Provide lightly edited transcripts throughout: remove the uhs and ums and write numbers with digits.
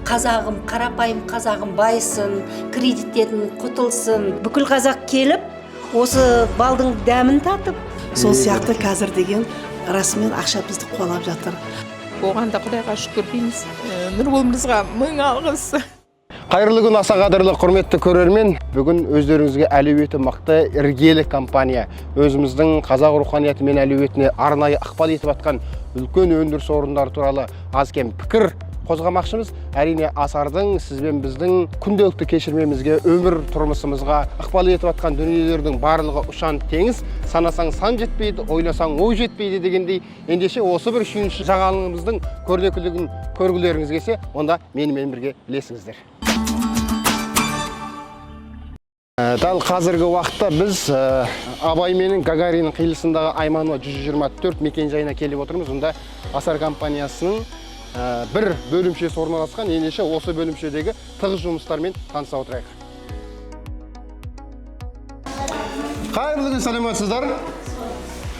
қазағым, қарапайым қазағым байысын, кредиттерден құтылсын. Бүкіл қазақ келіп, осы балдың дәмін татып. Сол сияқты қазір деген расымен ақша бізді қуалап жатыр. Оған да Құдайға шүкір дейміз. Нұрболымызға мың алғыс. Қайырлы күн, аса қадірлі құрметті көрермен. Бүгін өздеріңізге әлеуеті мықты іргелі компания өзіміздің қазақ руханияты мен әлеуетіне арнайы ықпал етіп атқан үлкен өндіріс орындары туралы аз кем пікір қозғамақшымыз. Әрине Асардың сізбен біздің күнделікті кешірмемізге, өмір тұрмысымызға ықпал етіп атқан дүниелердің барлығы ұшан теңіз, санасаң сан жетпейді, ойласаң ой жетпейді дегендей, ендеше осы бір сүйінші жаңалығымыздың көрнекілігін көргілеріңіз келсе, онда менімен бірге білесіңіздер. Дәл қазіргі уақытта біз Абай менен Гагарин қиылысындағы Айманова 124 мекен жайына келіп отырмыз. Онда Асар компаниясының бір бөлімшесі орналасқан. Ендеше осы бөлімшедегі тығыз жұмыстармен таныса отырайық. Қайырлы күн, саламатсыздар?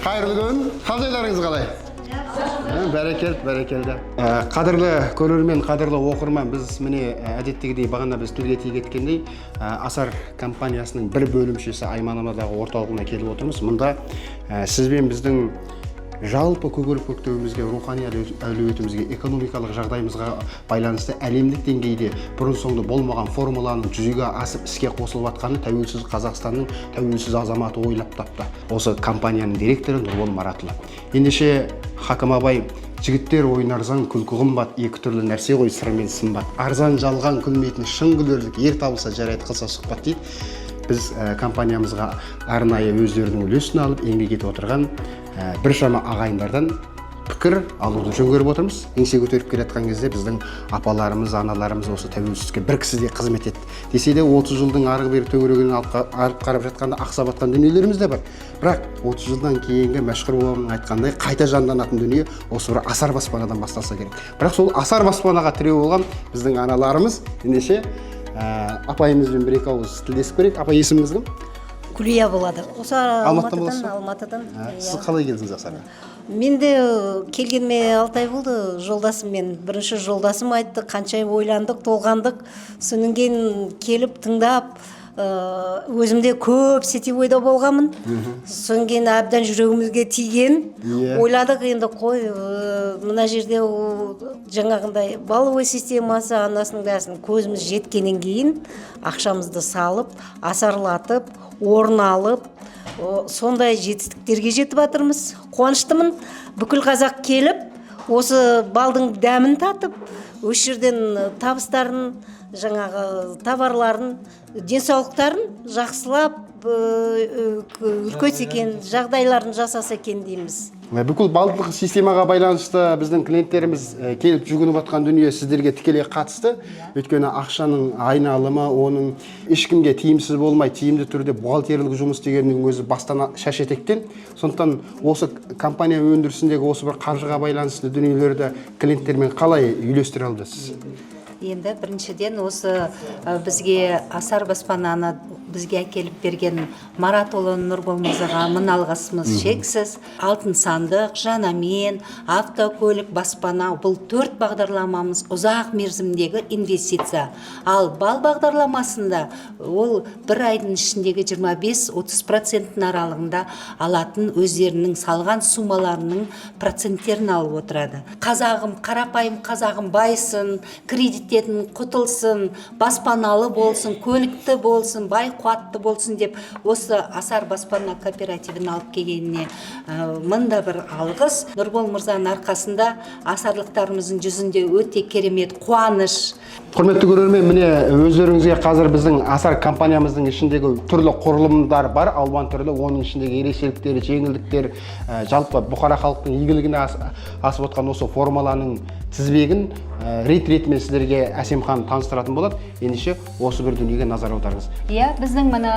Қайырлы күн. Қалжайларыңыз қалай? Бәрекелді. Қадірлі көрермен, қадірлі оқырман, біз міне әдеттегідей бағана біз тілге тиек еткендей Асар компаниясының бір бөлімшесі Айманамадағы орталығына келіп отырмыз. Мұнда сізбен біздің жалпы көгілдір көктемімізге, рухани әлеуетімізге, экономикалық жағдайымызға байланысты әлемдік деңгейде бұрын соңды болмаған формуланың жүзеге асып іске қосылып жатқаны тәуелсіз Қазақстанның тәуелсіз азаматы ойлап тапты. Осы компанияның директоры Нұрбол Маратұлы. Ендеше Хакім Абай, жігіттер ойнарзан күлкі қымбат, екі түрлі нәрсе ғой сыр мен сымбат. Арзан жалған күлмейтін шын күлерлік, ер табылса жарайды, қылса сұхбат дейді. Біз компаниямызға арнайы өздерінің үлесін алып еңбек етіп отырған біршама ағайындардан пікір алуды жөн көріп отырмыз. Еңсе көтеріп келе жатқан кезде біздің апаларымыз, аналарымыз осы тәуелсіздікке бір кісіде қызмет етті. Десе де 30 жылдың арғы бері төңірегінен алып қарап жатқанда ақсап жатқан дүниелеріміз де бар. Бірақ 30 жылдан кейінгі Мәшһүр бабаның айтқандай қайта жанданатын дүние осы бір Асар баспанадан басталса керек. Бірақ сол Асар баспанаға тіреу болған біздің аналарымыз, ендеше апайымызбен бір-екі ауыз тілдесіп көрейік. Апа, есіміңіз кім? Күлия болады. Осы Алматыдан. Сіз қалай келдіңіз Асарға? Мен де келгеніме 6 ай болды. Жолдасыммен, бірінші жолдасым айтты, қанша ойландық, толғандық. Содан кейін келіп тыңдап, өзімде көп сетевойда болғанмын. Содан кейін әбден жүрегімізге тиген. Ойладық, енді қой, мына жерде жаңағындай баловой системасы, анасының бәрін көзіміз жеткеннен кейін ақшамызды салып, асарлатып, орын алып, сондай жетістіктерге жетіп жатырмыз. Қуаныштымын. Бүкіл қазақ келіп, осы балдың дәмін татып, осы жерден табыстарын, жаңағы товарларын, денсаулықтарын жақсылап, үлкейсе екен, жағдайларын жасаса екен дейміз. Бүкіл балдық системаға байланысты біздің клиенттеріміз келіп жүгініп жатқан дүние сіздерге тікелей қатысты. Өйткені ақшаның айналымы, оның ешкімге тиімсіз болмай, тиімді түрде бухгалтерлік жұмыс дегеннің өзі бастан шаш етектен. Сондықтан осы компания өндірісіндегі осы бір қаржыға байланысты дүниелерді клиенттермен қалай үйлестіре алдыңыз? Енді біріншіден осы бізге Асар баспананы бізге әкеліп берген Маратұлы Нұрбол мырзаға мың алғысымыз шексіз. Алтын сандық, жанамен, автокөлік, баспана, бұл 4 бағдарламамыз ұзақ мерзімдегі инвестиция. Ал бал бағдарламасында ол бір айдың ішіндегі 25-30% аралығында алатын өздерінің салған сумаларының проценттерін алып отырады. Қазағым, қарапайым қазағым байысын, кредиттерден құтылсын, баспаналы болсын, көлікті болсын, бай қуатты болсын деп осы Асар баспана кооперативін алып келгеніне мында бір алғыс. Нұрбол мырзаның арқасында асарлықтарымыздың жүзінде өте керемет қуаныш. Құрметті көрермен, міне өздеріңізге қазір біздің Асар компаниямыздың ішіндегі түрлі құрылымдар бар, алуан түрлі, оның ішіндегі ерекшеліктері, жеңілдіктер, жалпы бұқара халықтың игілігіне асып отқан осы формуланың тізбегін рет-ретімен сіздерге Әсемхан таныстыратын болады. Ендеше осы бір дүниеге назар аударыңыз. Біздің мына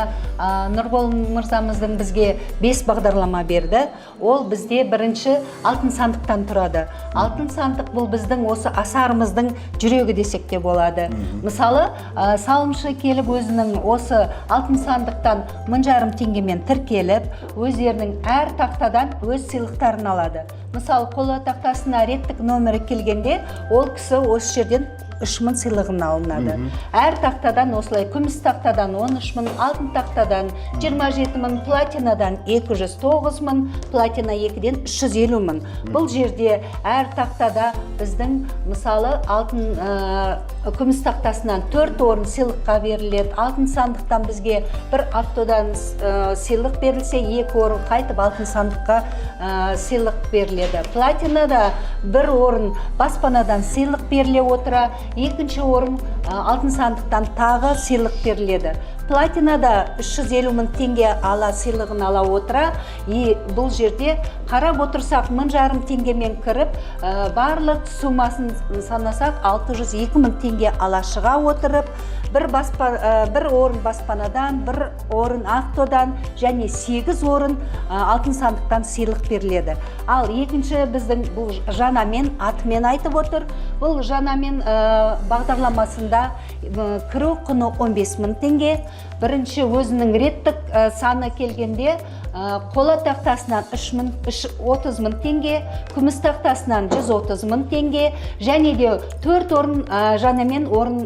Нұрбол мырзамыздың бізге 5 бағдарлама берді. Ол бізде бірінші алтын сандықтан тұрады. Алтын сандық бұл біздің осы асарымыздың жүрегі десек те болады. Мысалы, салымшы келіп өзінің осы алтын сандықтан 1000 теңгемен тіркеліп, өздерінің әр тақтадан өз сыйлықтарын алады. Мысалы, қола тақтасына реттік номері келгенде, ол кісі осы жерден 3000 сыйлығын алынады. Әр тақтадан осылай күміс тақтадан 13000, алтын тақтадан 27000, платинадан 209.000, платина 2-ден 350.000. Бұл жерде әр тақтада біздің мысалы алтын күміс тақтасынан 4 орын сыйлыққа беріледі. Алтын сандықтан бізге бір автодан сыйлық берілсе, 2 орын қайтып алтын сандыққа сыйлық беріледі. Платинада 1 орын баспанадан сыйлық беріле отыра, 2-ші орын алтын сандықтан тағы сыйлық беріледі. Платинада 350.000 теңге ала сыйлығын ала отыра, бұл жерде қарап отырсақ 1,5 теңгемен кіріп, барлық сумасын санасақ 602.000 теңге ала шыға отырып, бір орын баспанадан, 1 орын автодан және 8 орын алтын сандықтан сыйлық беріледі. Ал екінші біздің бұл жаңамен атымен айтып отыр. Бұл жаңамен бағдарламасында кіру құны 15.000 теңге. Бірінші өзінің реттік саны келгенде қола тақтасынан 30.000 теңге, күміс тақтасынан 130.000 теңге, және де 4 орын жаңамен орын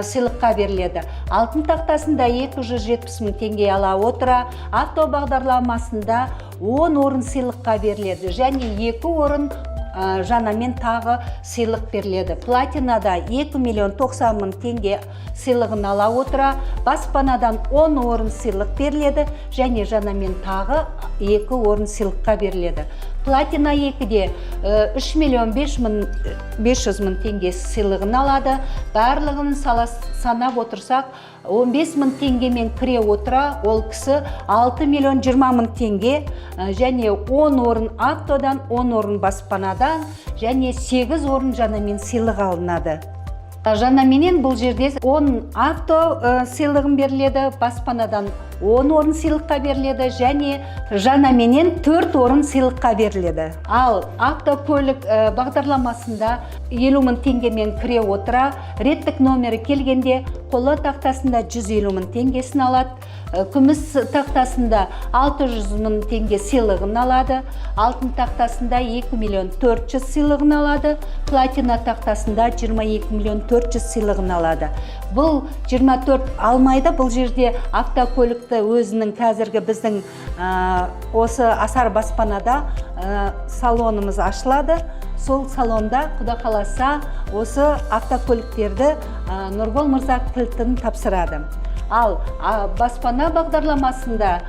сыйлыққа беріледі. Алтын тақтасында 270.000 теңге ала отыра, авто бағдарламасында 10 орын сыйлыққа беріледі, және 2 орын жаңамен тағы сыйлық беріледі. Платинада 2.090.000 теңге сыйлығын ала отыра, баспанадан 10 орын сыйлық беріледі, және жаңамен тағы 2 орын сыйлыққа беріледі. Платина 2-де 3.500.000 теңге сыйлығын алады. Барлығын санап отырсақ, 15.000 теңгемен кіре отыра, ол кісі 6.020.000 теңге, және 10 орын автодан, 10 орын баспанадан, және 8 орын жаңамен сыйлық алынады. Жаңаменен бұл жерде 10 авто сыйлығын беріледі, баспанадан 10 орын сыйлыққа беріледі, және жаңаменен 4 орын сыйлыққа беріледі. Ал автокөлік бағдарламасында 50.000 теңгемен кіре отыра, реттік номері келгенде қола тақтасында 150.000 теңгесін алады, күміс тақтасында 600.000 теңге сыйлығын алады, алтын тақтасында 2.400.000 сыйлығын алады, платина тақтасында 22.400.000 сыйлығын алады. Бұл 24 алмайды, бұл жерде автокөлікті өзінің қазіргі біздің осы Асар баспанада салонымыз ашылады. Сол салонда құда қаласа осы автокөліктерді Нұрбол мырза кілтін тапсырады. Ал баспана бағдарламасында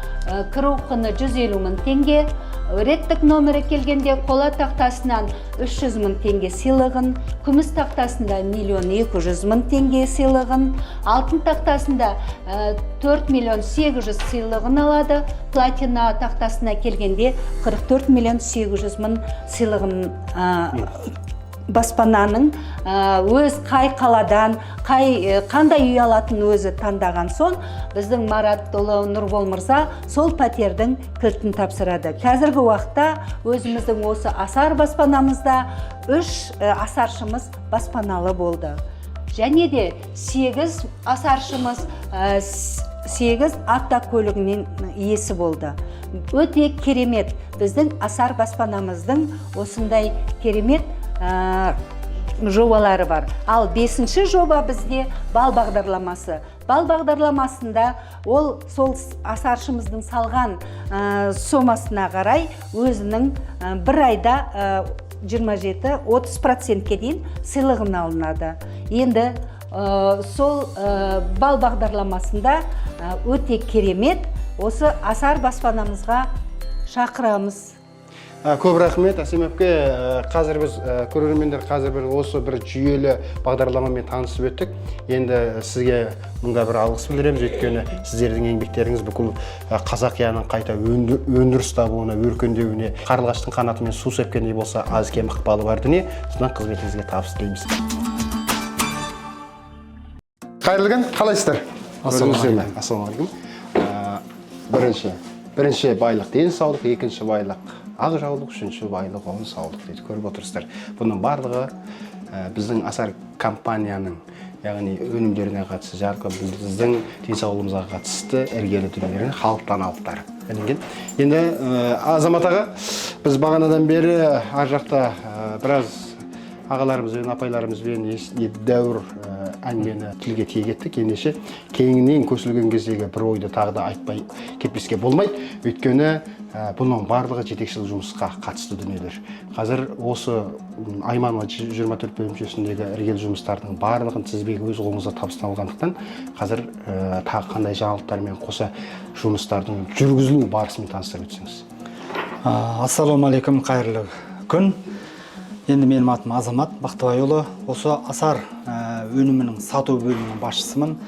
кіру құны 150.000 теңге, реттік номері келгенде қола тақтасынан 300.000 теңге сыйлығын, күміс тақтасында 1.200.000 теңге сыйлығын, алтын тақтасында 4.800.000 сыйлығын алады, платина тақтасына келгенде 44.800.000 сыйлығын баспананың өз қай қаладан, қандай үй алатын өзі таңдаған соң, біздің Марат Нұрбол мырза сол пәтердің кілтін тапсырады. Қазіргі уақытта өзіміздің осы Асар баспанамызда 3 асаршымыз баспаналы болды. Және де 8 асаршымыз 8 автокөлігінен иесі болды. Өте керемет. Біздің Асар баспанамыздың осындай керемет жобалары бар. Ал 5-ші жоба бізде бал бағдарламасы. Бал бағдарламасында ол сол асаршымыздың салған сомасына қарай өзінің бір айда 27-30%-ке дейін сыйлығын алынады. Енді сол бал бағдарламасында өте керемет осы Асар баспанамызға шақырамыз. Көп рахмет, Әсем әпке. Қазір біз көрермендер осы бір жүйелі бағдарламамен танысып өттік. Енді сізге мұнда бір алғыс білдіреміз, өйткені сіздердің еңбектеріңіз бүкіл Қазақияның қайта өндіріс табуына, өркендеуіне, қарлығаштың қанатымен су сепкендей болса аз кем ықпалы бар дүние. Содан қызметіңізге табыс тілейміз. Қайырлы күн, қалайсыздар? Ассалаумағалейкум. Бірінші байлық денсаулық, екінші байлық ақ жаулық, үшінші байлық оң саулық дейді, көріп отырсыздар. Бұның барлығы біздің Асар компанияның, яғни өнімдеріне қатысты, жарқы біздің денсаулығымызға қатысты іргелі дүниелерін халықтан алыптар. Енді Азамат аға, біз бағанадан бері ар жақта біраз ағаларымызбен апайларымызбен едәуір әңгімені тілге тиек еттік. Ендеше кеңінен көсілген кездегі бір ойды тағы да айтпай кетпеске болмайды. Өйткені бұның барлығы жетекшілік жұмысқа қатысты дүниелер. Қазір осы Айманова 24 бөлімшесіндегі іргелі жұмыстардың барлығын тізбегі өз қолыңызда табысталғандықтан қазір тағы қандай жаңалықтармен қоса жұмыстардың жүргізілу барысымен таныстырып өтсеңіз. Ассалаумағалейкум, қайырлы күн. Енді менің атым Азамат Бақтыбайұлы. Осы асар өнімінің сату бөлімінің басшысымын.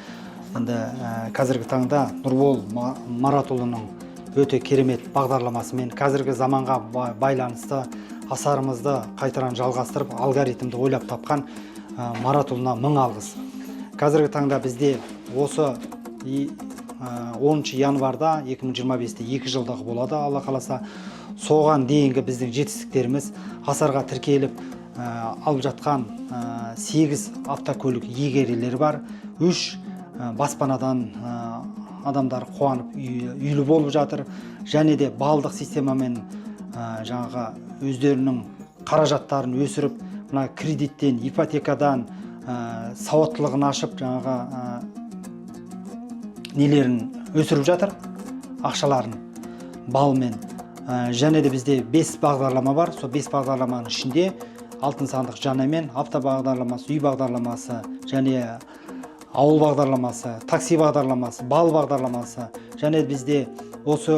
Енді қазіргі таңда Нұрбол Маратұлының өте керемет бағдарламасымен қазіргі заманға байланысты асарымызды қайтаран жалғастырып, алгоритмді ойлап тапқан Маратұлына мың алғыс. Қазіргі таңда бізде осы 10 январда 2025-те 2 жылдағы болады, Алла қаласа. Соған дейінгі біздің жетістіктеріміз асарға тіркеліп алып жатқан 8 автокөлік иегерлері бар. 3 баспанадан адамдар қуанып үйлі болып жатыр. Және де балдық системамен жаңағы өздерінің қаражаттарын өсіріп, мына кредиттен, ипотекадан сауаттылығын ашып, жаңағы нелерін өсіріп жатыр, ақшаларын балмен. Және де бізде 5 бағдарлама бар. Сол 5 бағдарламаның ішінде алтын сандық жанамен, авто бағдарламасы, үй бағдарламасы, және ауыл бағдарламасы, такси бағдарламасы, бал бағдарламасы. Және бізде осы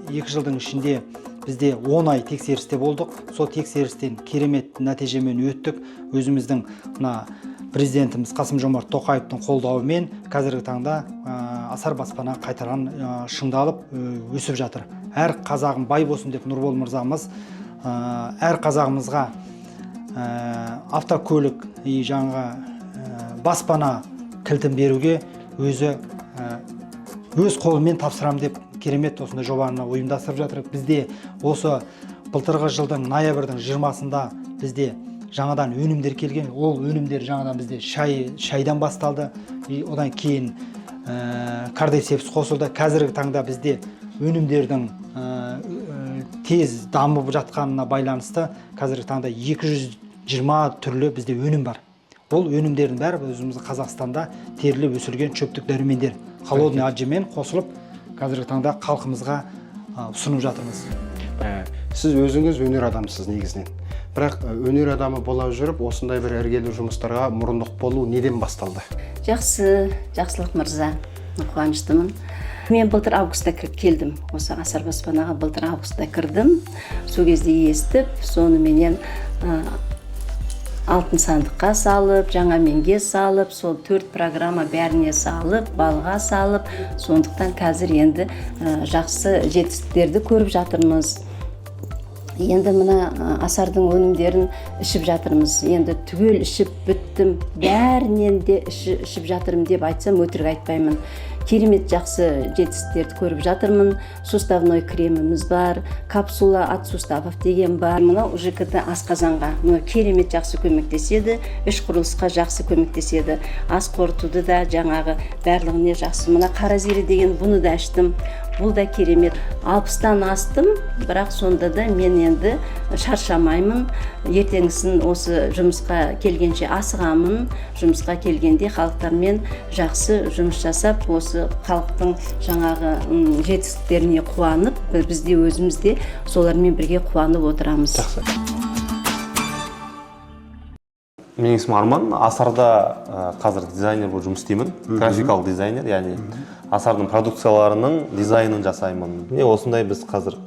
2 жылдың ішінде бізде 10 ай тексерісте болдық. Сол тексерістен керемет нәтижемен өттік. Өзіміздің президентіміз Қасым-Жомарт Тоқаевтың қолдауымен қазіргі таңда асар баспана қайтаран шыңдалып өсіп жатыр. Әр қазағым бай болсын деп Нұрбол мырзамыз әр қазағымызға автокөлік жаңға баспана кілтін беруге өз қолымен тапсырам деп керемет осындай жобаны ұйымдастырып жатыр. Бізде осы былтырғы жылдың ноябрьдің 20-сында бізде жаңадан өнімдер келген. Ол өнімдер жаңадан бізде шайдан басталды. Одан кейін кардицепс қосылды. Қазіргі таңда бізде өнімдердің тез дамып жатқанына байланысты қазіргі таңда 220 түрлі бізде өнім бар. Ол өнімдердің бәрі өзіміздің Қазақстанда теріліп өсірген шөптік дәрумендер холодный аджымен қосылып қазіргі таңда халқымызға ұсынып жатырмыз. Сіз өзіңіз өнер адамсыз негізінен. Бірақ өнер адамы бола жүріп, осындай бір іргелі жұмыстарға мұрындық болу неден басталды? Жақсылық мырза, қуаныштымын. Мен былтыр августта келдім. Осы асар баспанаға былтыр августта кірдім. Сол кезде естіп, соныменен алтын сандыққа салып, жаңаменге салып, сол 4 программа бәріне салып, балға салып, сондықтан қазір енді жақсы жетістіктерді көріп жатырмыз. Енді мына асардың өнімдерін ішіп жатырмыз. Енді түгел ішіп біттім, бәрінен де ішіп жатырмын деп айтсам өтірік айтпаймын. Керемет жақсы жетістіктерді көріп жатырмын. Суставной креміміз бар, капсула от суставов деген бар. Мына ЖКТ асқазанға керемет жақсы көмектеседі, іш құрылысқа жақсы көмектеседі. Ас қорытуды да жаңағы барлығына жақсы. Мына қаразері деген бұны да іштім. Бұл да керемет. 60-тан астым, бірақ сонда да мен енді шаршамаймын. Ертеңгісін осы жұмысқа келгенше асығамын. Жұмысқа келгенде халықтармен жақсы жұмыс жасап, осы халықтың жаңағы жетістіктеріне қуанып, бізде өзімізде солармен бірге қуанып отырамыз. Менің есімім Арман. Асарда қазір дизайнер болып жұмыс істеймін. Графикалық дизайнер, яғни асардың продукцияларының дизайнын жасаймын. Міне осындай біз қазір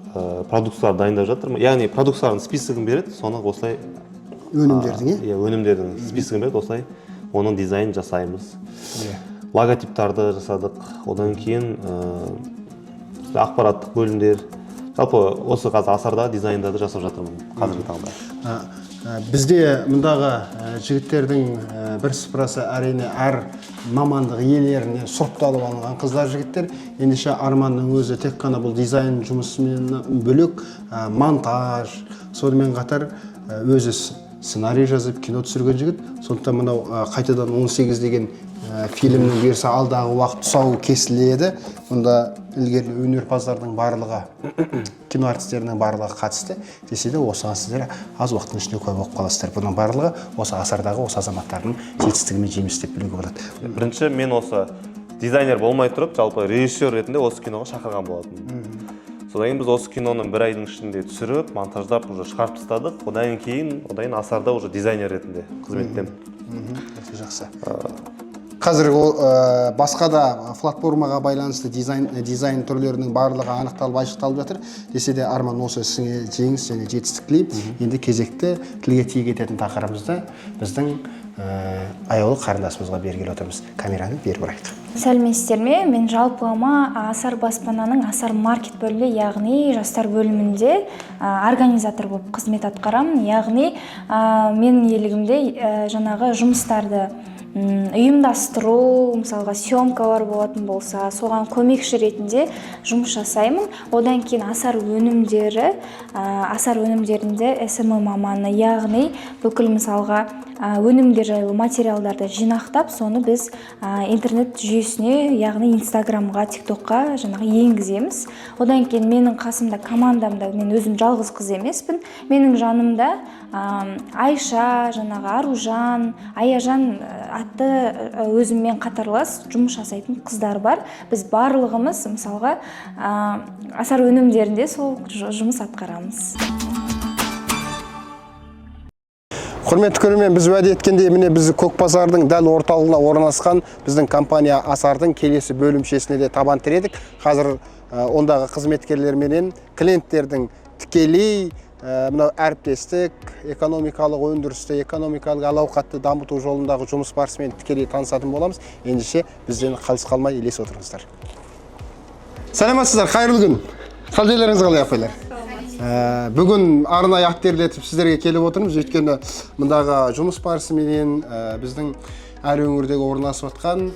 продукциялар дайындап жатырмыз. Яғни продукциялардың списогын береді, соны осылай өнімдердің списогын береді, осылай оның дизайнын жасаймыз. Логотиптарды жасадық. Одан кейін ақпараттық бөлімдер. Жалпы осы қазір асарда дизайндарды жасап жатырмын қазіргі таңда. Бізде мұндағы жігіттердің бір сыпырасы әрине әр мамандық иелеріне сұрыпталып алынған қыздар жігіттер. Ендеше Арманның өзі тек қана бұл дизайн жұмысымен бөлек монтаж, сонымен қатар өзі сценарий жазып кино түсірген жігіт. Сондықтан мынау қайтадан 18 деген фильмнің берсі алдағы уақыт тұсауы кесіледі. Мұнда ілгері өнерпаздардың барлығы, кино артистерінің барлығы қатысты. Десе де осыған сіздер аз уақыттың ішінде куә болып қаласыздар. Бұның барлығы осы ғасырдағы осы азаматтардың жетістігі мен жемісі деп білуге болады. Бірінші мен осы дизайнер болмай тұрып, жалпы режиссер ретінде осы киноға шақырған болатынмын. Содан кейін біз осы киноны бір айдың ішінде түсіріп, монтаждап, уже шығарып тастадық. Одан кейін Асарда уже дизайнер ретінде қызметтемін. Жақсы. Қазір басқа да платформаға байланысты дизайн түрлерінің барлығы анықталып айшықталып жатыр. Десе де Арман осы ісіңе жеңіс және жетістік тілеймін. Енді кезекті тілге тиек ететін тақырыбымызды біздің аяулы қарындасымызға бергелі отырмыз. Камераны беріп ұрайық. Сәлеметсіздер ме? Мен жалпыма Асар баспананың Асар маркет бөлімі, яғни жастар бөлімінде организатор болып қызмет атқарамын. Яғни менің иелігімде жаңағы жұмыстарды ұйымдастыру, мысалға съемкалар болатын болса, соған көмекші ретінде жұмыс жасаймын. Одан кейін Асар өнімдерінде SMM маманы, яғни бүкіл мысалға өнімдер жайлы материалдарды жинақтап, соны біз интернет жүйесіне, яғни Инстаграмға, ТикТокқа енгіземіз. Одан кейін менің қасымда, командамда, мен өзім жалғыз қыз емеспін. Менің жанымда Айша, Аружан, Аяжан атты өзіммен қатарлас жұмыс жасайтын қыздар бар. Біз барлығымыз мысалға Асар өнімдерінде сол жұмыс атқарамыз. Құрметті көрермен, біз уәде еткендей, міне біз Көкбазардың дәл орталығына орналасқан біздің компания Асардың келесі бөлімшесіне де табан тіредік. Қазір ондағы қызметкерлерменен клиенттердің тікелей мынау әріптестік, экономикалық өндірісті, экономикалық әл-ауқатты дамыту жолындағы жұмыс барысымен тікелей танысатын боламыз. Ендеше бізден қалыс қалмай елес отырыңыздар. Сәлеметсіздер, қайырлы күн. Қалжайларыңыз қалай апайлар? Бүгін арнайы аттерлетіп сіздерге келіп отырмыз. Өйткені мұндағы жұмыс барысымен біздің әр өңірдегі орналасып жатқан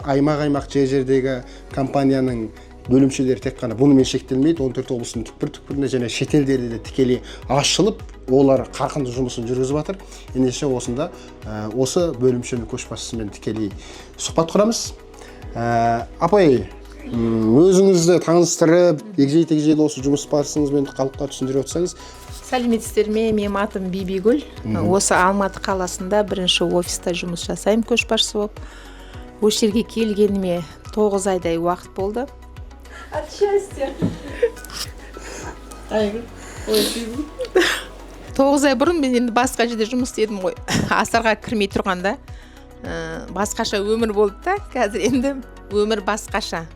аймақ жердегі компанияның бөлімшелері тек қана бұнымен шектелмейді. 14 облыстың түкпір-түкпірінде және шетелдерде де тікелей ашылып, олар қарқынды жұмысын жүргізіп жатыр. Ендеше осында осы бөлімшенің көшбасшысымен тікелей сұхбат құрамыз. Апай, өзіңізді таныстырып, егжей-тегжейлі осы жұмыс барысыңызбен халыққа түсіндіріп отырсаңыз. Сәлеметсіздер ме? Менің атым Бибигүл. Осы Алматы қаласында бірінші офиста жұмыс жасаймын, көшбасшы болып. Осы жерге келгеніме 9 айдай уақыт болды. От счастья. 9 ай бұрын мен енді басқа жерде жұмыс істедім ғой. Асарға кірмей тұрғанда басқаша өмір болды да. Қазір енді өмір басқаша.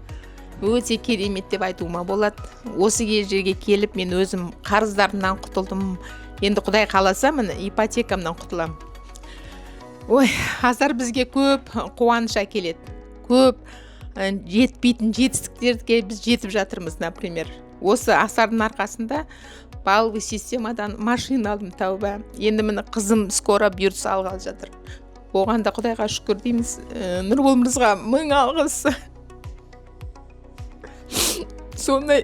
Өте керемет деп айтуыма болады. Осы жерге келіп мен өзім қарыздарымнан құтылдым. Енді Құдай қаласа міне ипотекамнан құтыламын. Ой, Асар бізге көп қуаныш әкеледі. Көп жетпейтін жетістіктерге біз жетіп жатырмыз, например. Осы Асардың арқасында баллы системадан машина алдым, тәуба. Енді міне қызым скоро бұйыртса алғалы жатыр. Оған да Құдайға шүкір дейміз. Нұрболымызға мың алғыс. Сондай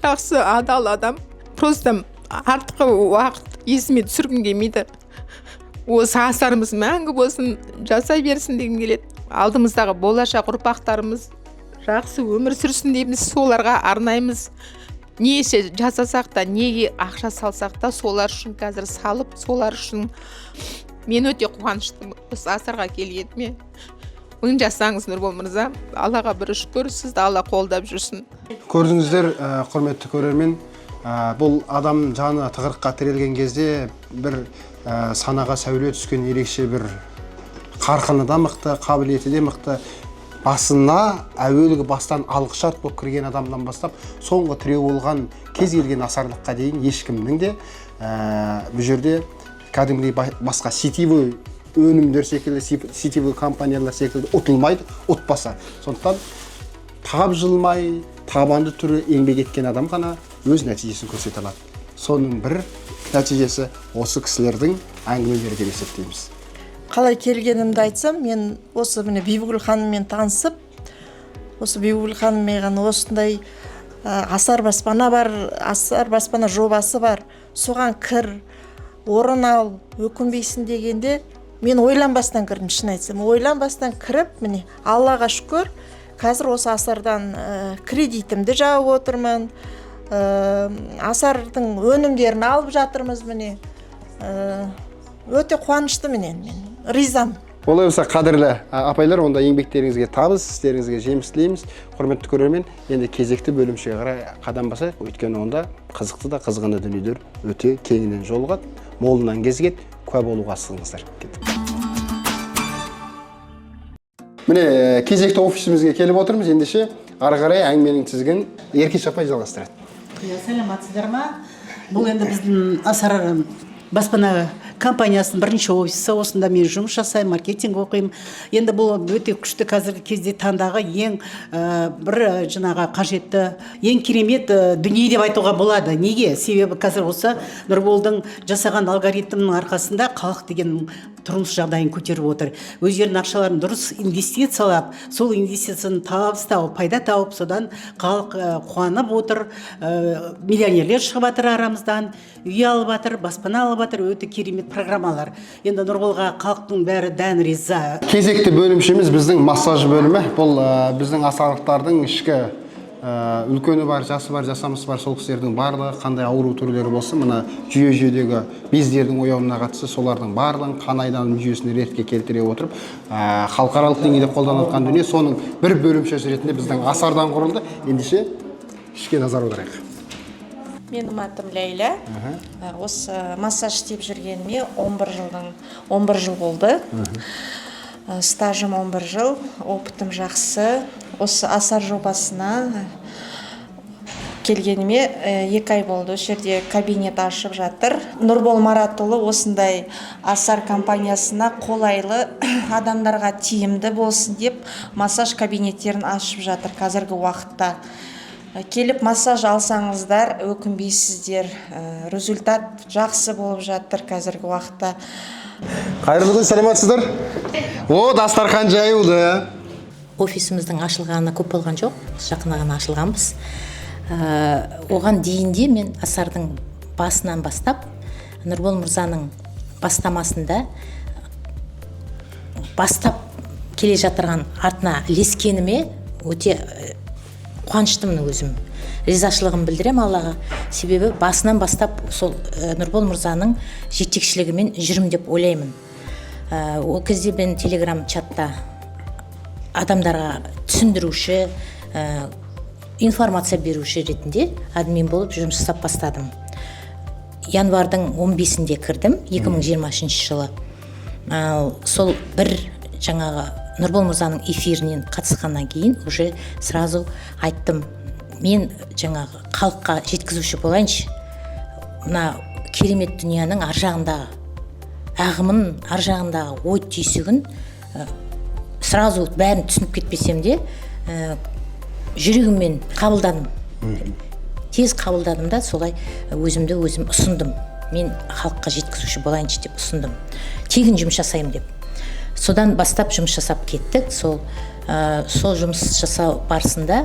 жақсы адал адам. Просто артқы уақыт есіме түсіргім келмейді. Осы Асарымыз мәңгі болсын, жасай берсін дегім келеді. Алдымыздағы болашақ ұрпақтарымыз жақсы өмір сүрсін дейміз, соларға арнаймыз. Не жасасақ та, неге ақша салсақ та, солар үшін қазір салып, солар үшін мен өте қуаныштымын осы Асарға келгеніме. Мың жасаңыз, Нұрбол мырза. Аллаға бір шүкір, сізді Алла қолдап жүрсін. Көрдіңіздер, құрметті көрермен, бұл адам жаны тығырыққа тірелген кезде бір санаға сәуле түскен ерекше бір қарқыны да мықты, қабілеті де мықты. Басына әуелгі бастан алғышарт болып кірген адамдан бастап, соңғы тіреу болған кез келген Асарлыққа дейін ешкімнің де бұл жерде кәдімгідей басқа сетевой өнімдер секілді, сетевой компаниялар секілді ұтылмайды, ұтпаса. Сондықтан тапжылмай, табанды түрі еңбек еткен адам ғана өз нәтижесін көрсете алады. Соның бір нәтижесі осы кісілердің әңгімелері деп есептейміз. Қалай келгенімді айтсам, мен осы Бибігүл ханыммен танысып, осы Бибігүл ханыммен осындай Асар баспана бар, Асар баспана жобасы бар. Соған кір, орын ал, өкінбейсің дегенде мен ойланбастан кірдім, шын айтсам. Ойланбастан кіріп, міне, Аллаға шүкір, қазір осы асардан кредитімді жауып отырмын. Асардың өнімдерін алып жатырмыз, міне. Өте қуанышты мен ризам. Олай болса, қадірлі апайлар, онда еңбектеріңізге табыс, істеріңізге жеміс тілейміз. Құрметті көрермен, енді кезекті бөлімшеге қарай қадам басайық. Өйткені онда қызықты да қызғанды дүниелер өте кеңінен жолығады, молынан кезігеді, куә болуға асығыңыздар. Міне, кезекті офисімізге келіп отырмыз. Ендеше ары қарай әңгіменің тізгінін Еркеш апай жалғастырады. Сәлеметсіздер ма? Бұл енді біздің Асар баспана компаниясының бірінші офисі. Осында мен жұмыс жасаймын, маркетинг оқимын. Енді бұл өте күшті қазіргі кезде таңдағы ең бір жаңағы қажетті, ең керемет дүние деп айтуға болады. Неге? Себебі қазір осы Нұрболдың жасаған алгоритмнің арқасында халық деген тұрмыс жағдайын көтеріп отыр. Өздерінің ақшаларын дұрыс инвестициялап, сол инвестицияны табыстау, пайда тауып, содан халық қуанып отыр. Миллионерлер шығып жатыр арамыздан, үй алып жатыр, баспана алып жатыр, өте керемет программалар. Енді Нұрболға халықтың бәрі дән риза. Кезекті бөлімшеміз біздің массаж бөлімі. Бұл біздің асарлықтардың ішкі үлкені бар, жасы бар, жасамысы бар, сол кісілердің барлығы, қандай ауру түрлері болсын, мына жүйедегі бездердің ояуына қатысты солардың барлығын қан айналым жүйесін ретке келтіре отырып, халықаралық деңгейде қолданылған дүние, соның бір бөлімшесі ретінде біздің Асардан құрылды. Ендеше ішке назар аударайық. Менің атым Лейла. Осы массаж істеп жүргеніме 11 жыл болды. Стажым 11 жыл, опытым жақсы. Осы Асар жобасына келгеніме 2 ай болды. Осы жерде кабинет ашып жатыр. Нұрбол Маратұлы осындай Асар компаниясына қолайлы, адамдарға тиімді болсын деп массаж кабинеттерін ашып жатыр қазіргі уақытта. Келіп массаж алсаңыздар, өкінбейсіздер. Результат жақсы болып жатыр қазіргі уақытта. Қайырлы күн, сәлеметсіздер? О, дастархан жайылды. Офисіміздің ашылғаны көп болған жоқ, жақында ғана ашылғанбыз. Оған дейінде мен Асардың басынан бастап, Нұрбол Мырзаның бастамасында бастап келе жатырған артына ілескеніме өте қуаныштымын өзім. Ризашылығын білдірем Аллаға. Себебі басынан бастап сол Нұрбол Мырзаның жетекшілігімен жүрім деп ойлаймын. Ол кезде мен телеграм чатта адамдарға түсіндіруші, информация беруші ретінде админ болып жұмыс жасап бастадым. Январдың 15-інде кірдім, 2023 жылы. Сол бір жаңағы Нұрбол Мырзаның эфирінен қатысқаннан кейін уже сразу айттым, мен жаңағы халыққа жеткізуші болайыншы. Мына керемет дүнияның ар жағындағы ағымын, ар жағындағы ой түйсігін сразу бәрін түсініп кетпесем де жүрегіммен қабылдадым. Тез қабылдадым да солай өзімді өзім ұсындым. Мен халыққа жеткізуші болайыншы деп ұсындым. Тегін жұмыс жасаймын деп. Содан бастап жұмыс жасап кеттік. Сол жұмыс жасау барысында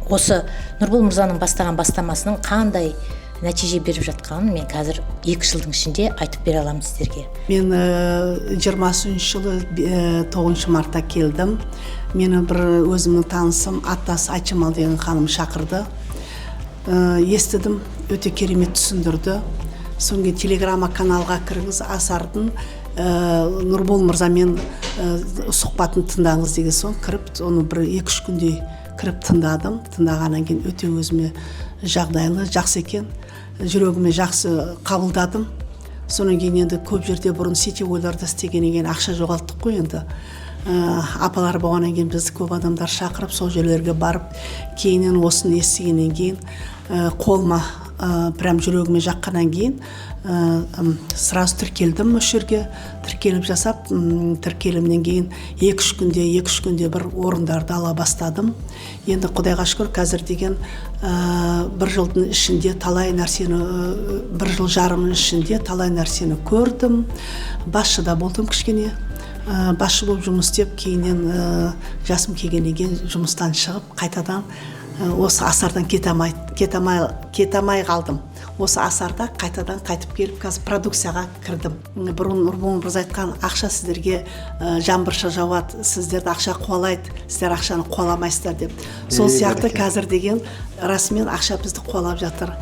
осы Нұрбол Мырзаның бастаған бастамасының қандай нәтиже беріп жатқанын мен қазір 2 жылдың ішінде айтып бере аламын сіздерге. Мен 20 жылы 9 мартта келдім. Мені бір өзімнің танысым Аттас Айчамал деген ханым шақырды. Естідім, өте керемет түсіндірді. Соңғы телеграмма каналға кіріңіз, Асардың Нұрбол Мырзамен сұхбатын тыңдаңыз деген соң кіріп, оны бір 2-3 күндей кіріп тыңдадым. Тыңдағаннан кейін өте өзіме жағдайлы, жақсы екен. Жүрегіме жақсы қабылдадым. Соның кейін енді көп жерде бұрын сетевойларды істегеннен кейін ақша жоғалттық қой енді. Апалар болғаннан кейін бізді көп адамдар шақырып, сол жерлерге барып, кейіннен осыны естігеннен кейін қолыма прям жүрегіме жаққаннан кейін сразу тіркелдім осы жерге. Тіркеліп жасап, тіркелімнен кейін 2-3 күнде бір орындарды ала бастадым. Енді Құдайға шүкір қазір деген 1 жылдың ішінде талай нәрсені, 1 жыл жарымның ішінде талай нәрсені көрдім. Басшыда болдым кішкене. Басшы болып жұмыс істеп, кейіннен жасым келгеннен кейін жұмыстан шығып, қайтадан осы Асардан кете алмай қалдым. осы асарда қайтып келіп қазір продукцияға кірдім. Бұрын Нұрбол мырза айтқан, ақша сіздерге жаңбырша жауады, сіздерді ақша қуалайды, сіздер ақшаны қуаламайсыздар деп. Сол сияқты қазір деген расымен ақша бізді қуалап жатыр.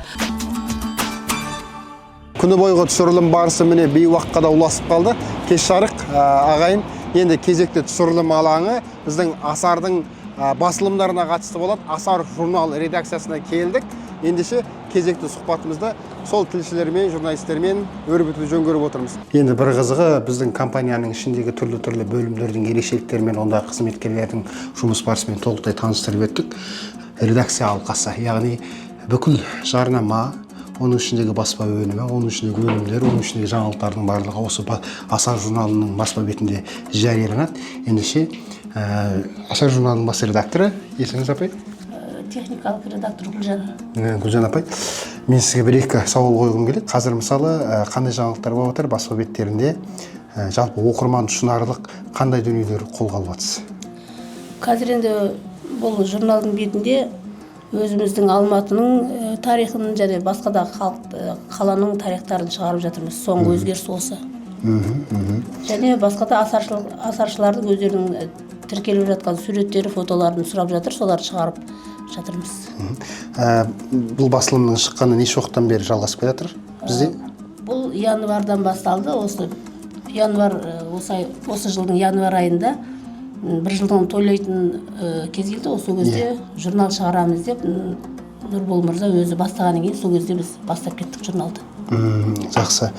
Күні бойғы түсірілім барысы міне бейуақытқа да ұласып қалды. Кеш жарық ағайын, енді кезекті түсірілім алаңы біздің Асардың басылымдарына қатысты болады. Асар журнал редакциясына келдік. Ендеше кезекті сұхбатымызды сол тілшілермен, журналистермен өрбітіп жөн көріп отырмыз. Енді бір қызығы біздің компанияның ішіндегі түрлі бөлімдердің ерекшеліктерімен, ондағы қызметкерлердің жұмыс барысымен толықтай таныстырып өттік. Редакция алқасы, яғни бүкіл жарнама, оның ішіндегі баспа өнімі, оның ішіндегі өнімдер, оның ішіндегі жаңалықтардың барлығы осы Асар журналының баспа бетінде жарияланады. Ендеше Асар журналының бас редакторы, есіңіз апай? Техникалық редактор Гүлжан. Гүлжан апай, мен сізге бір-екі сауал қойғым келеді. Қазір мысалы қандай жаңалықтар болып жатыр баспа беттерінде, жалпы оқырман тұшынарлық қандай дүниелер қолға алып жатсыз? Қазір енді бұл журналдың бетінде өзіміздің Алматының тарихын және басқа да қаланың тарихтарын шығарып жатырмыз. Соңғы өзгеріс осы. Және басқа да асаршылардың өздерінің тіркеліп жатқан суреттері, фотоларын сұрап жатыр, соларды шығарып жатырмыз. Бұл басылымның шыққаны неше уақыттан бері жалғасып келе жатыр бізде? Бұл январдан басталды. Осы жылдың январ айында бір жылдың тойлайтын кез келді. Осы кезде журнал шығарамыз деп Нұрбол мырза өзі бастағаннан кейін сол кезде біз бастап кеттік журналды. Жақсы.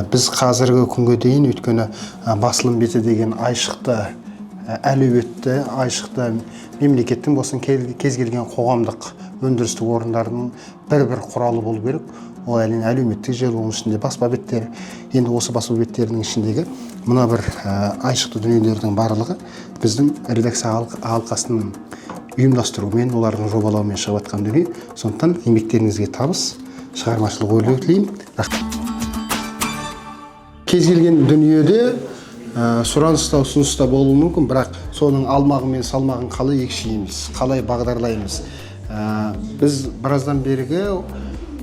Біз қазіргі күнге дейін өйткені басылым беті деген айшықты, әлеуетті, айшықты мемлекеттің болсын кез келген қоғамдық өндірістік орындардың бір құралы болу керек. Ол әлемнің әлеуметтік желі, оның ішінде баспа беттері. Енді осы баспа беттерінің ішіндегі мына бір айшықты дүниелердің барлығы біздің редакция алқасының ұйымдастыруымен, олардың жобалауымен шығып жатқан дүние. Сондықтан еңбектеріңізге табыс, шығармашылық өрлеу тілеймін. Кез келген дүниеде сұраныста, ұсыныста болуы мүмкін, бірақ соның алмағы мен салмағын қалай екшейміз, қалай бағдарлаймыз. Біз біраздан бергі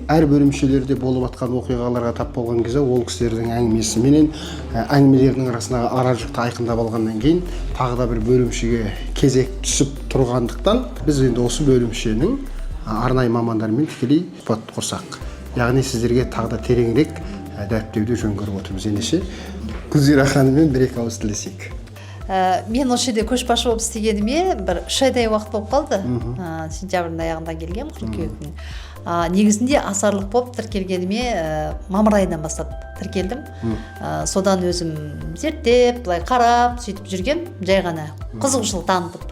әр бөлімшелерде болып жатқан оқиғаларға тап болған кезде ол кісілердің әңгімесі менен әңгімелердің арасындағы аражықты айқындап алғаннан кейін тағы да бір бөлімшеге кезек түсіп тұрғандықтан біз енді осы бөлімшенің арнайы мамандарымен тікелей сұхбат құрсақ. Яғни сіздерге тағы да тереңірек дәріптеуді жөн көріп отырмыз. Ендеше Гүлзира ханыммен бір-екі ауыз тілесейік. Мен осы жерде көшбасшы болып істегеніме бір 3 айдай уақыт болып қалды. Сентябрьдің аяғында келгем, қыркүйектің. Негізінде асарлық болып тіркелгеніме мамыр айынан бастап тіркелдім. Содан өзім зерттеп, былай қарап, сөйтіп жүргем, жай ғана қызығушылық танытып.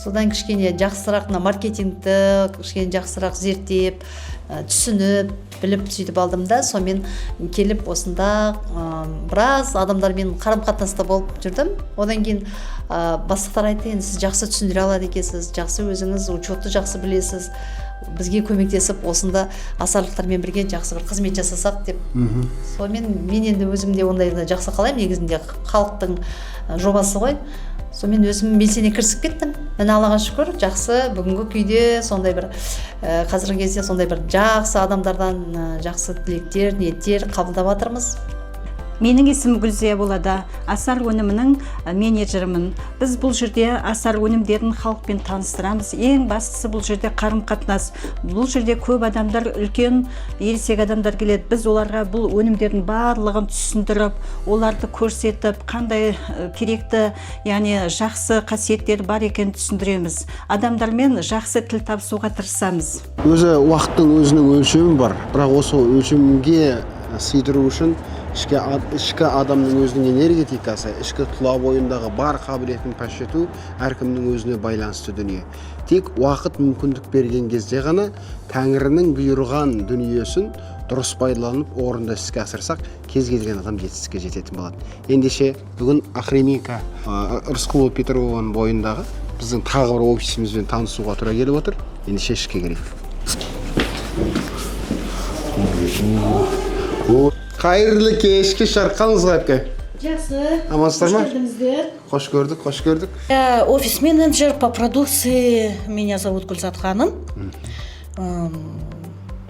Содан кішкене жақсырақ маркетингті кішкене жақсырақ зерттеп, түсініп, біліп сөйтіп алдым да, сонымен келіп осында біраз адамдармен қарым-қатынаста болып жүрдім. Одан кейін бастықтар айтты, енді сіз жақсы түсіндіре алады екенсіз, жақсы өзіңіз учетты жақсы білесіз, бізге көмектесіп осында асарлықтармен бірге жақсы бір қызмет жасасақ деп. Сонымен мен енді өзімде ондайды жақсы қалаймын, негізінде халықтың жобасы ғой. Сонымен өзім белсене кірісіп кеттім. Міне Аллаға шүкір, жақсы бүгінгі күйде сондай бір қазіргі кезде сондай бір жақсы адамдардан жақсы тілектер, ниеттер қабылдап жатырмыз. Менің есімім Гүлзия болады, асар өнімінің менеджерімін. Біз бұл жерде асар өнімдерін халықпен таныстырамыз. Ең бастысы бұл жерде қарым-қатынас. Бұл жерде көп адамдар, үлкен ересек адамдар келеді. Біз оларға бұл өнімдердің барлығын түсіндіріп, оларды көрсетіп, қандай керекті, яғни жақсы қасиеттер бар екенін түсіндіреміз. Адамдармен жақсы тіл табысуға тырысамыз. Өзі уақыттың өзінің өлшемі бар, бірақ осы өлшемге сыйдыру үшін ішкі адамның өзінің энергетикасы, ішкі тұла бойындағы бар қабілетін паш ету әркімнің өзіне байланысты дүние. Тек уақыт мүмкіндік берген кезде ғана Тәңірінің бұйырған дүниесін дұрыс пайдаланып, орында іске асырсақ, кез келген адам жетістікке жететін болады. Ендеше бүгін Ахременко Рысқұлова Петрованың бойындағы біздің тағы бір офисімізбен танысуға тура келіп отыр. Ендеше ішке кірейік. Қайырлы кешкі шарқаңызға әпке. Жақсы. Амансыздар ма? Қош келдіңіздер. Қош көрдік, қош көрдік. Я офис-менеджер по продукции. Меня зовут Гульзат ханым.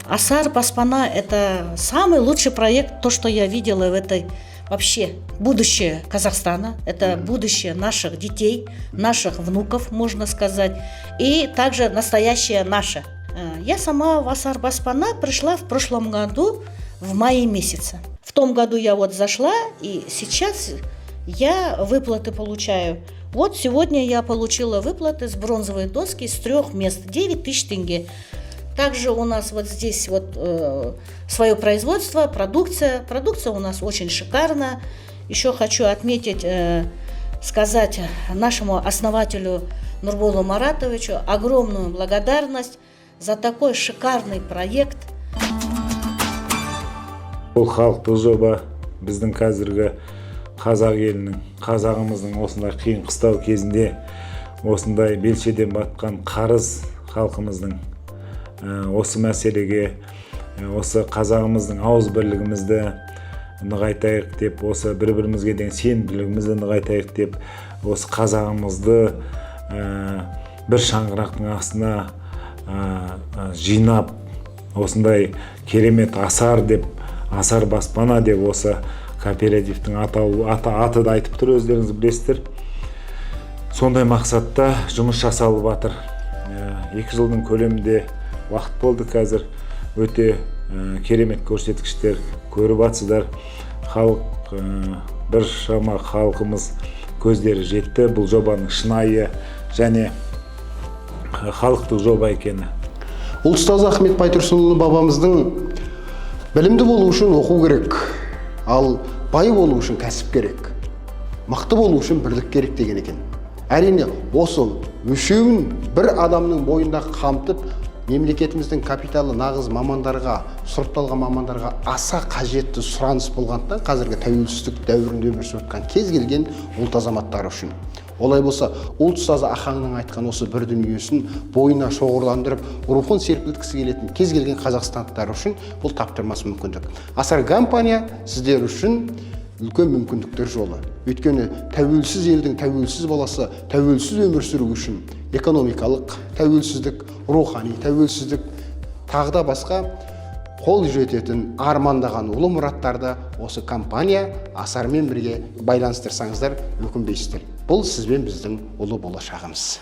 Асар баспана – это самый лучший проект, то, что я видела в этой вообще будущее Казахстана, это будущее наших детей, наших внуков, можно сказать, и также настоящее наше. Я сама в Асар баспана пришла в прошлом году в мае месяце. В том году я вот зашла, и сейчас я выплаты получаю. Вот сегодня я получила выплаты с бронзовой доски с 3 мест, 9 тысяч тенге. Также у нас вот здесь вот свое производство, продукция. Продукция у нас очень шикарная. Еще хочу отметить, сказать нашему основателю Нурболу Маратовичу огромную благодарность за такой шикарный проект. Бұл халықтық жоба біздің қазіргі қазақ елінің, қазағымыздың осындай қиын қыстау кезінде осындай белшеден батқан қарыз халқымыздың осы мәселеге, осы қазағымыздың ауыз бірлігімізді нығайтайық деп, осы бір-бірімізге деген сенімділігімізді нығайтайық деп, осы қазағымызды бір шаңырақтың астына жинап, осындай керемет асар деп, асар баспана деп, осы кооперативтің аты да айтып тұр, өздеріңіз білесіздер. Сондай мақсатта жұмыс жасалып жатыр. 2 жылдың көлемінде уақыт болды қазір. Өте керемет көрсеткіштер көріп жатсыздар. Халық, біршама халқымыз көздері жетті. Бұл жобаның шынайы және халықтық жоба екені. Ұстаз Ахмет Байтұрсынұлы бабамыздың білімді болу үшін оқу керек, ал бай болу үшін кәсіп керек, мықты болу үшін бірлік керек деген екен. Әрине осы үшеуін бір адамның бойында қамтып, мемлекетіміздің капиталы нағыз мамандарға, сұрыпталған мамандарға аса қажетті сұраныс болғандықтан қазіргі тәуелсіздік дәуірінде өмір сүріп жатқан кез келген ұлт азаматтары үшін. Олай болса, ұлт ұстазы Ахаңның айтқан осы бір дүниесін бойына шоғырландырып, рухын серпілткісі келетін кез келген қазақстандықтар үшін бұл таптырмас мүмкіндік. Асар компания сіздер үшін үлкен мүмкіндіктер жолы. Өйткені тәуелсіз елдің тәуелсіз баласы тәуелсіз өмір сүру үшін экономикалық тәуелсіздік, рухани тәуелсіздік, тағы да басқа қол жететін армандаған ұлы мұраттарды осы компания Асармен бірге байланыстырсаңыздар өкінбейсіздер. Бұл сізбен біздің ұлы болашағымыз.